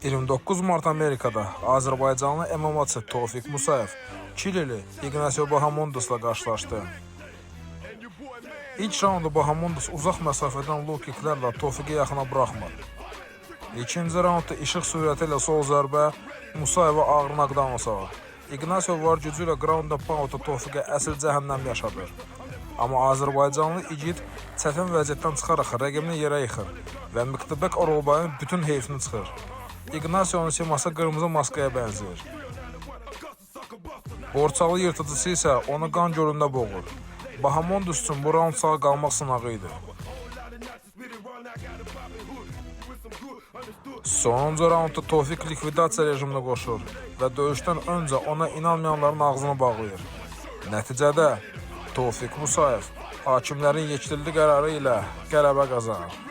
29 Mart Amerikada Azərbaycanlı MMA-çı Tofiq Musayev Çilili İqnasio Bahamondosla qarşılaşdı. İlk raundu Bahamondos uzaq məsafədən low kicklərlə Tofiqi yaxına buraxmadı. İkinci raundda işıq sürəti ilə sol zərbə Musayeva ağır knockdown saldı. İqnasio var gücü ilə ground and poundda Tofiqə əsl cəhənnəm yaşadır. Amma Azərbaycanlı igid çətin vəziyyətdən çıxaraq rəqibini yerə yıxır və Miqtabek Orolbayın bütün heyfini çıxır. İqnasio'nun siması qırmızı maskaya bənzəyir. Borçalı yırtıcısı isə onu qan gölündə boğur. Bahamondos üçün bu raund sağ qalmaq sınağı idi. Sonuncu raundda Tofiq likvidasiya rejiminə qoşur və döyüşdən öncə ona inanmayanların ağzını bağlayır. Nəticədə Tofiq Musayev hakimlərin yekdilli qərarı ilə qələbə qazanır.